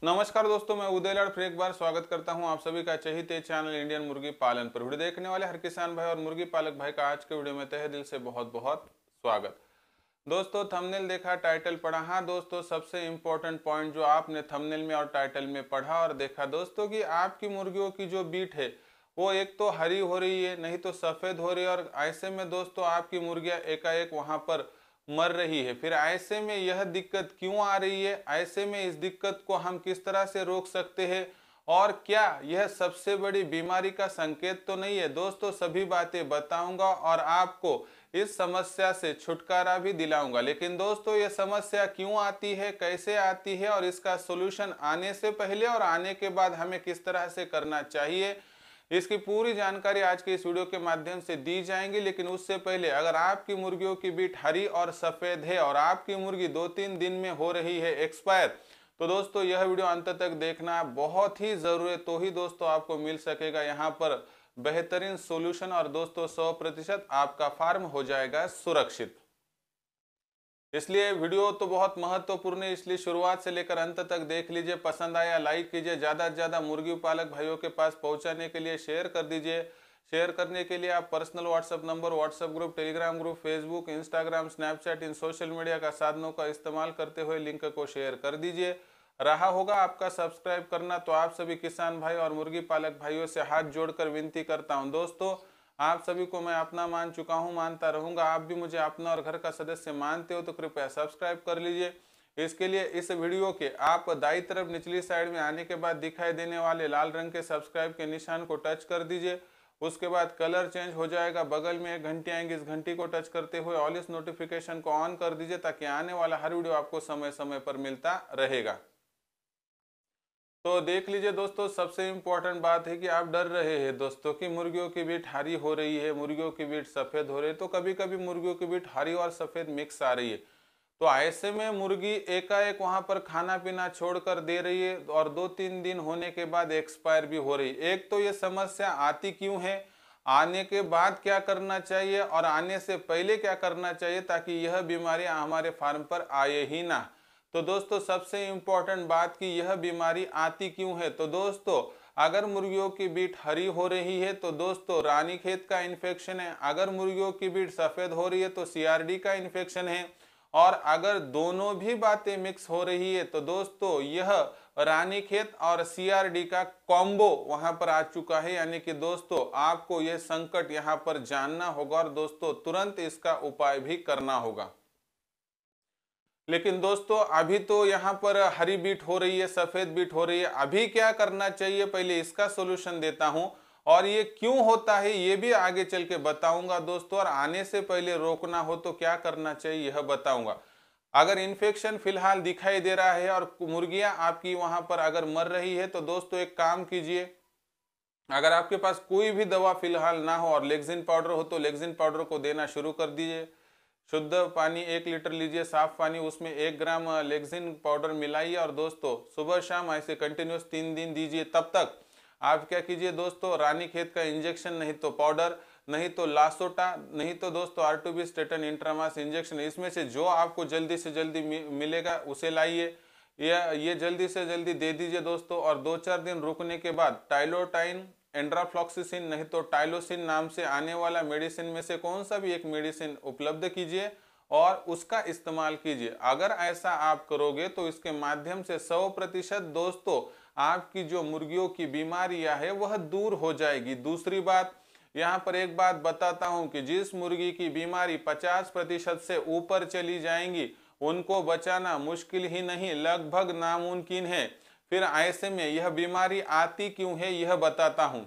नमस्कार दोस्तों, मैं उदयलाल फिर एक बार स्वागत करता हूं आप सभी का चहीते चैनल इंडियन मुर्गी पालन पर। वीडियो देखने वाले हर किसान भाई और मुर्गी पालक भाई का आज के वीडियो में तहे दिल से बहुत बहुत स्वागत। दोस्तों, थंबनेल देखा, टाइटल पढ़ा। हाँ दोस्तों, सबसे इंपॉर्टेंट पॉइंट जो आपने थंबनेल में और टाइटल में पढ़ा और देखा दोस्तों कि आपकी मुर्गियों की जो बीट है वो एक तो हरी हो रही है, नहीं तो सफेद हो रही है। और ऐसे में दोस्तों आपकी मुर्गियां एकाएक वहां पर मर रही है। फिर ऐसे में यह दिक्कत क्यों आ रही है, ऐसे में इस दिक्कत को हम किस तरह से रोक सकते हैं और क्या यह सबसे बड़ी बीमारी का संकेत तो नहीं है दोस्तों, सभी बातें बताऊंगा और आपको इस समस्या से छुटकारा भी दिलाऊंगा। लेकिन दोस्तों, यह समस्या क्यों आती है, कैसे आती है और इसका सॉल्यूशन आने से पहले और आने के बाद हमें किस तरह से करना चाहिए, इसकी पूरी जानकारी आज के इस वीडियो के माध्यम से दी जाएंगी। लेकिन उससे पहले अगर आपकी मुर्गियों की बीट हरी और सफेद है और आपकी मुर्गी 2-3 दिन में हो रही है एक्सपायर, तो दोस्तों यह वीडियो अंत तक देखना बहुत ही जरूरी है। तो ही दोस्तों आपको मिल सकेगा यहाँ पर बेहतरीन सोल्यूशन और दोस्तों 100% आपका फार्म हो जाएगा सुरक्षित। इसलिए वीडियो तो बहुत महत्वपूर्ण है, इसलिए शुरुआत से लेकर अंत तक देख लीजिए। पसंद आया लाइक कीजिए, ज़्यादा से ज़्यादा मुर्गी पालक भाइयों के पास पहुंचाने के लिए शेयर कर दीजिए। शेयर करने के लिए आप personal WhatsApp number, WhatsApp group, Telegram group, Facebook, Instagram, Snapchat, इन सोशल मीडिया का साधनों का इस्तेमाल करते हुए लिंक को शेयर कर दीजिए। रहा होगा आपका सब्सक्राइब करना, तो आप सभी किसान भाई और मुर्गी पालक भाइयों से हाथ जोड़कर विनती करता हूं दोस्तों, आप सभी को मैं अपना मान चुका हूं, मानता रहूंगा। आप भी मुझे अपना और घर का सदस्य मानते हो तो कृपया सब्सक्राइब कर लीजिए। इसके लिए इस वीडियो के आप दाईं तरफ निचली साइड में आने के बाद दिखाई देने वाले लाल रंग के सब्सक्राइब के निशान को टच कर दीजिए। उसके बाद कलर चेंज हो जाएगा, बगल में एक घंटी आएंगी, इस घंटी को टच करते हुए ऑल इस नोटिफिकेशन को ऑन कर दीजिए ताकि आने वाला हर वीडियो आपको समय समय पर मिलता रहेगा। तो देख लीजिए दोस्तों, सबसे इम्पोर्टेंट बात है कि आप डर रहे हैं दोस्तों कि मुर्गियों की बीट हरी हो रही है, मुर्गियों की बीट सफेद हो रही है। तो कभी कभी मुर्गियों की बीट हरी और सफेद मिक्स आ रही है, तो ऐसे में मुर्गी एकाएक वहां पर खाना पीना छोड़कर दे रही है और 2-3 दिन होने के बाद एक्सपायर भी हो रही है। एक तो ये समस्या आती क्यों है, आने के बाद क्या करना चाहिए और आने से पहले क्या करना चाहिए ताकि यह बीमारी हमारे फार्म पर आए ही ना। तो दोस्तों, सबसे इंपॉर्टेंट बात कि यह बीमारी आती क्यों है, तो दोस्तों अगर मुर्गियों की बीट हरी हो रही है तो दोस्तों रानीखेत का इन्फेक्शन है। अगर मुर्गियों की बीट सफेद हो रही है तो सीआरडी का इन्फेक्शन है। और अगर दोनों भी बातें मिक्स हो रही है तो दोस्तों यह रानीखेत और सीआरडी का कॉम्बो वहां पर आ चुका है। यानी कि दोस्तों आपको यह संकट यहां पर जानना होगा और दोस्तों तुरंत इसका उपाय भी करना होगा। लेकिन दोस्तों अभी तो यहाँ पर हरी बीट हो रही है, सफेद बीट हो रही है, अभी क्या करना चाहिए पहले इसका सॉल्यूशन देता हूं और ये क्यों होता है ये भी आगे चल के बताऊंगा दोस्तों। और आने से पहले रोकना हो तो क्या करना चाहिए यह बताऊंगा। अगर इन्फेक्शन फिलहाल दिखाई दे रहा है और मुर्गियां आपकी वहां पर अगर मर रही है तो दोस्तों एक काम कीजिए, अगर आपके पास कोई भी दवा फिलहाल ना हो और लेक्सिन पाउडर हो तो लेक्सिन पाउडर को देना शुरू कर दीजिए। शुद्ध पानी 1 लीटर लीजिए, साफ पानी, उसमें 1 ग्राम लेक्सिन पाउडर मिलाइए और दोस्तों सुबह शाम ऐसे कंटिन्यूस 3 दिन दीजिए। तब तक आप क्या कीजिए दोस्तों, रानीखेत का इंजेक्शन नहीं तो पाउडर, नहीं तो लासोटा, नहीं तो दोस्तों आर2बी स्टेटन इंट्रामास इंजेक्शन, इसमें से जो आपको जल्दी से जल्दी मिलेगा उसे लाइए या ये जल्दी से जल्दी दे दीजिए दोस्तों। और 2-4 दिन रुकने के बाद टाइलोटाइन, एंड्राफ्लॉक्सिसिन, नहीं तो टाइलोसिन नाम से आने वाला मेडिसिन में से कौन सा भी एक मेडिसिन उपलब्ध कीजिए और उसका इस्तेमाल कीजिए। अगर ऐसा आप करोगे तो इसके माध्यम से 100% दोस्तों आपकी जो मुर्गियों की बीमारियां है वह दूर हो जाएगी। दूसरी बात, यहाँ पर एक बात बताता हूं कि जिस मुर्गी की बीमारी 50% से ऊपर चली जाएंगी उनको बचाना मुश्किल ही नहीं लगभग नामुमकिन है। फिर ऐसे में यह बीमारी आती क्यों है यह बताता हूं।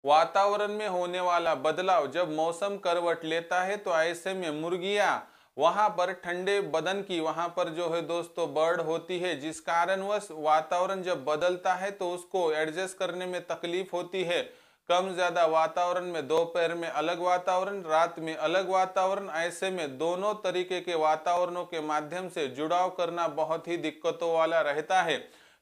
वातावरण में होने वाला बदलाव, जब मौसम करवट लेता है तो ऐसे में मुर्गियां वहां पर ठंडे बदन की वहां पर जो है दोस्तों बर्ड होती है, जिस कारणवश वातावरण जब बदलता है तो उसको एडजस्ट करने में तकलीफ होती है। कम ज्यादा वातावरण में, दोपहर में अलग वातावरण, रात में अलग वातावरण, ऐसे में दोनों तरीके के वातावरणों के माध्यम से जुड़ाव करना बहुत ही दिक्कतों वाला रहता है।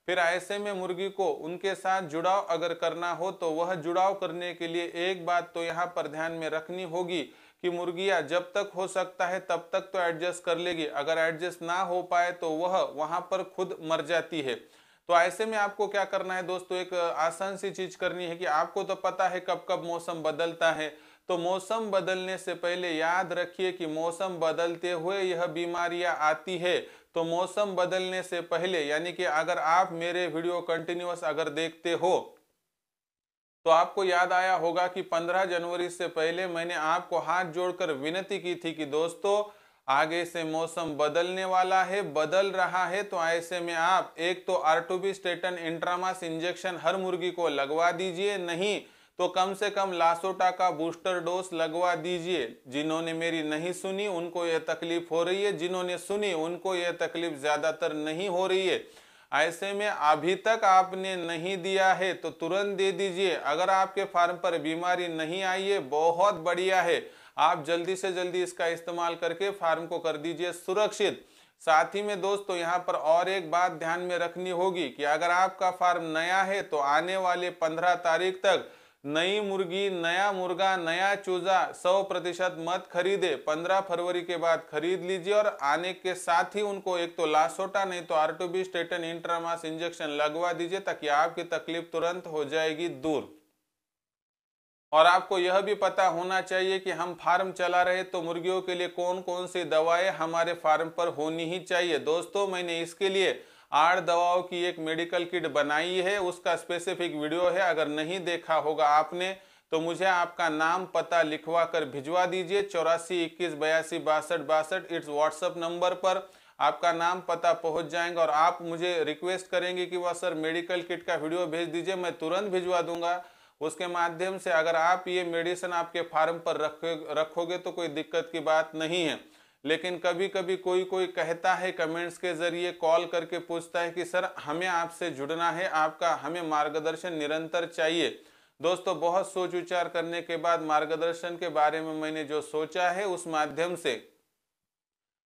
फिर ऐसे में मुर्गी को उनके साथ जुड़ाव अगर करना हो तो वह जुड़ाव करने के लिए एक बात तो यहाँ पर ध्यान में रखनी होगी कि मुर्गियां जब तक हो सकता है तब तक तो एडजस्ट कर लेगी, अगर एडजस्ट ना हो पाए तो वह वहां पर खुद मर जाती है। तो ऐसे में आपको क्या करना है दोस्तों, एक आसान सी चीज करनी है कि आपको तो पता है कब कब मौसम बदलता है, तो मौसम बदलने से पहले याद रखिए कि मौसम बदलते हुए यह बीमारियां आती है। तो मौसम बदलने से पहले, यानी कि अगर आप मेरे वीडियो कंटिन्यूअस अगर देखते हो तो आपको याद आया होगा कि 15 जनवरी से पहले मैंने आपको हाथ जोड़कर विनती की थी कि दोस्तों आगे से मौसम बदलने वाला है, बदल रहा है, तो ऐसे में आप एक तो R2B स्टेटन इंट्रामास इंजेक्शन हर मुर्गी को लगवा दीजिए, नहीं तो कम से कम लासोटा का बूस्टर डोज लगवा दीजिए। जिन्होंने मेरी नहीं सुनी उनको यह तकलीफ हो रही है, जिन्होंने सुनी उनको यह तकलीफ ज्यादातर नहीं हो रही है। ऐसे में अभी तक आपने नहीं दिया है तो तुरंत दे दीजिए। अगर आपके फार्म पर बीमारी नहीं आई है बहुत बढ़िया है, आप जल्दी से जल्दी इसका इस्तेमाल करके फार्म को कर दीजिए सुरक्षित। साथ ही में दोस्तों यहाँ पर और एक बात ध्यान में रखनी होगी कि अगर आपका फार्म नया है तो आने वाले 15 तारीख तक नई मुर्गी, नया मुर्गा, नया चूजा 100% मत खरीदे। 15 फरवरी के बाद खरीद लीजिए और आने के साथ ही उनको एक तो लासोटा नहीं तो R2B स्टेटन इंट्रामास इंजेक्शन लगवा दीजिए, ताकि आपकी तकलीफ तुरंत हो जाएगी दूर। और आपको यह भी पता होना चाहिए कि हम फार्म चला रहे तो मुर्गियों के लिए कौन कौन सी दवाएं हमारे फार्म पर होनी ही चाहिए। दोस्तों मैंने इसके लिए 8 दवाओं की एक मेडिकल किट बनाई है, उसका स्पेसिफिक वीडियो है, अगर नहीं देखा होगा आपने तो मुझे आपका नाम पता लिखवा कर भिजवा दीजिए 84 21 82 62 62 इस व्हाट्सएप नंबर पर आपका नाम पता पहुंच जाएंगे और आप मुझे रिक्वेस्ट करेंगे कि वह सर मेडिकल किट का वीडियो भेज दीजिए, मैं तुरंत भिजवा दूंगा। उसके माध्यम से अगर आप ये मेडिसिन आपके फार्म पर रखोगे तो कोई दिक्कत की बात नहीं है। लेकिन कभी कभी कोई कोई कहता है कमेंट्स के जरिए कॉल करके पूछता है कि सर हमें आपसे जुड़ना है, आपका हमें मार्गदर्शन निरंतर चाहिए। दोस्तों बहुत सोच विचार करने के बाद मार्गदर्शन के बारे में मैंने जो सोचा है उस माध्यम से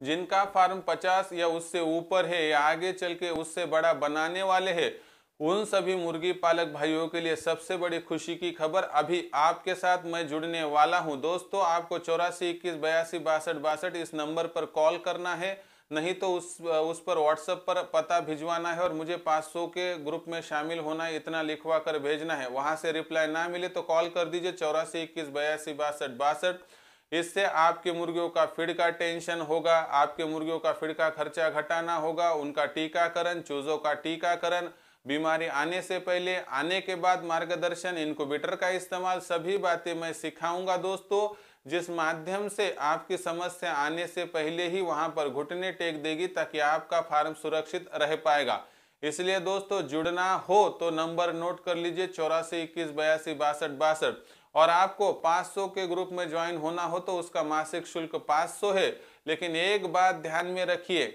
जिनका फार्म 50 या उससे ऊपर है या आगे चल के उससे बड़ा बनाने वाले हैं, उन सभी मुर्गी पालक भाइयों के लिए सबसे बड़ी खुशी की खबर, अभी आपके साथ मैं जुड़ने वाला हूं। दोस्तों आपको 84 21 82 62 62 इस नंबर पर कॉल करना है, नहीं तो उस पर व्हाट्सएप पर पता भिजवाना है और मुझे 500 के ग्रुप में शामिल होना है, इतना लिखवा कर भेजना है। वहां से रिप्लाई ना मिले तो कॉल कर दीजिए 84 21 82 62 62। इससे आपके मुर्गियों का फीड का टेंशन होगा, आपके मुर्गियों का फीड का खर्चा घटाना होगा, उनका टीकाकरण, चूजों का टीकाकरण, बीमारी आने से पहले, आने के बाद मार्गदर्शन, इनक्यूबेटर का इस्तेमाल, सभी बातें मैं सिखाऊंगा दोस्तों, जिस माध्यम से आपकी समस्या आने से पहले ही वहां पर घुटने टेक देगी, ताकि आपका फार्म सुरक्षित रह पाएगा। इसलिए दोस्तों जुड़ना हो तो नंबर नोट कर लीजिए 84 21 82 62 62। और आपको 500 के ग्रुप में ज्वाइन होना हो तो उसका मासिक शुल्क 500 है। लेकिन एक बात ध्यान में रखिए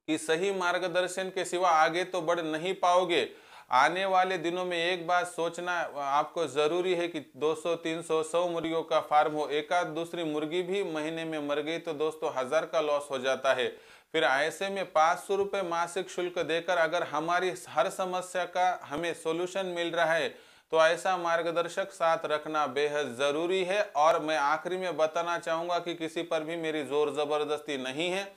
कि सही मार्गदर्शन के सिवा आगे तो बढ़ नहीं पाओगे। आने वाले दिनों में एक बात सोचना आपको जरूरी है कि 200 300 100 मुर्गियों का फार्म हो, एक आध दूसरी मुर्गी भी महीने में मर गई तो दोस्तों 1000 का लॉस हो जाता है। फिर ऐसे में 500 रुपये मासिक शुल्क देकर अगर हमारी हर समस्या का हमें सोल्यूशन मिल रहा है तो ऐसा मार्गदर्शक साथ रखना बेहद जरूरी है। और मैं आखिरी में बताना चाहूंगा कि किसी पर भी मेरी जोर जबरदस्ती नहीं है।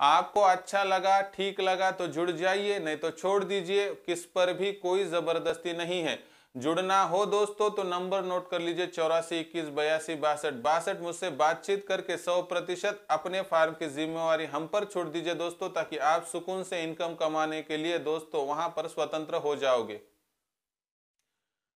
आपको अच्छा लगा, ठीक लगा तो जुड़ जाइए, नहीं तो छोड़ दीजिए, किस पर भी कोई जबरदस्ती नहीं है। जुड़ना हो दोस्तों तो नंबर नोट कर लीजिए 84 21 82 62 62। मुझसे बातचीत करके 100% अपने फार्म की जिम्मेवारी हम पर छोड़ दीजिए दोस्तों, ताकि आप सुकून से इनकम कमाने के लिए दोस्तों वहां पर स्वतंत्र हो जाओगे।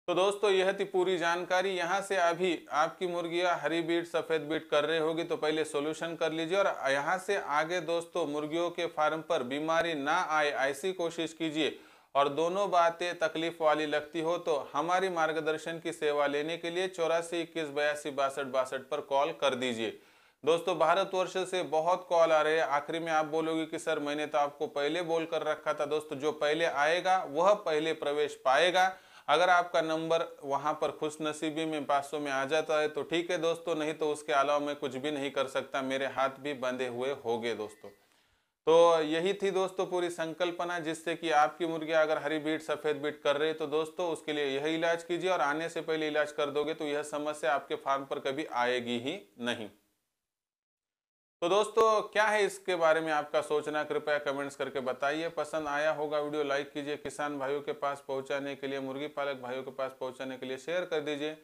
तो दोस्तों यह थी पूरी जानकारी। यहाँ से अभी आपकी मुर्गियां हरी बीट सफेद बीट कर रही होगी तो पहले सॉल्यूशन कर लीजिए, और यहाँ से आगे दोस्तों मुर्गियों के फार्म पर बीमारी ना आए ऐसी कोशिश कीजिए। और दोनों बातें तकलीफ वाली लगती हो तो हमारी मार्गदर्शन की सेवा लेने के लिए 84 21 82 62 62 पर कॉल कर दीजिए। दोस्तों भारतवर्ष से बहुत कॉल आ रहे हैं। आखिरी में आप बोलोगे कि सर मैंने तो आपको पहले बोल कर रखा था। दोस्तों जो पहले आएगा वह पहले प्रवेश पाएगा। अगर आपका नंबर वहां पर खुशनसीबी में 500 में आ जाता है तो ठीक है दोस्तों, नहीं तो उसके अलावा मैं कुछ भी नहीं कर सकता, मेरे हाथ भी बंधे हुए होंगे दोस्तों। तो यही थी दोस्तों पूरी संकल्पना, जिससे कि आपकी मुर्गियां अगर हरी बीट सफेद बीट कर रही तो दोस्तों उसके लिए यही इलाज कीजिए, और आने से पहले इलाज कर दोगे तो यह समस्या आपके फार्म पर कभी आएगी ही नहीं। तो दोस्तों क्या है इसके बारे में आपका सोचना, कृपया कमेंट्स करके बताइए। पसंद आया होगा वीडियो लाइक कीजिए, किसान भाइयों के पास पहुंचाने के लिए, मुर्गी पालक भाइयों के पास पहुंचाने के लिए शेयर कर दीजिए।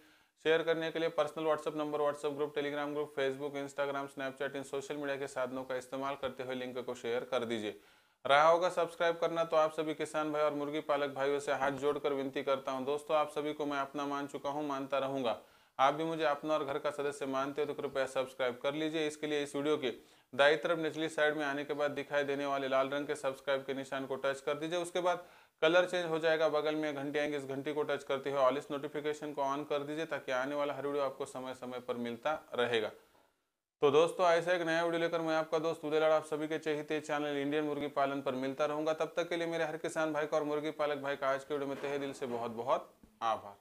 शेयर करने के लिए personal WhatsApp number, WhatsApp group, Telegram group, Facebook, Instagram, Snapchat, इन सोशल मीडिया के साधनों का इस्तेमाल करते हुए लिंक को शेयर कर दीजिए। रहा होगा सब्सक्राइब करना, तो आप सभी किसान भाई और मुर्गी पालक भाइयों से हाथ जोड़कर विनती करता हूं। दोस्तों आप सभी को मैं अपना मान चुका हूं, मानता रहूंगा। आप भी मुझे अपना और घर का सदस्य मानते हो तो कृपया सब्सक्राइब कर लीजिए। इसके लिए इस वीडियो की दाईं तरफ निचली साइड में आने के बाद दिखाई देने वाले लाल रंग के सब्सक्राइब के निशान को टच कर दीजिए। उसके बाद कलर चेंज हो जाएगा, बगल में घंटी आएंगे, इस घंटी को टच करते हुए ऑल इस नोटिफिकेशन को ऑन कर दीजिए, ताकि आने वाला हर वीडियो आपको समय समय पर मिलता रहेगा। तो दोस्तों ऐसा एक नया वीडियो लेकर मैं आपका दोस्त उदय लाड आप सभी के चहेते चैनल इंडियन मुर्गी पालन पर मिलता रहूंगा। तब तक के लिए मेरे हर किसान भाई का और मुर्गी पालक भाई का आज के वीडियो में तहे दिल से बहुत बहुत आभार।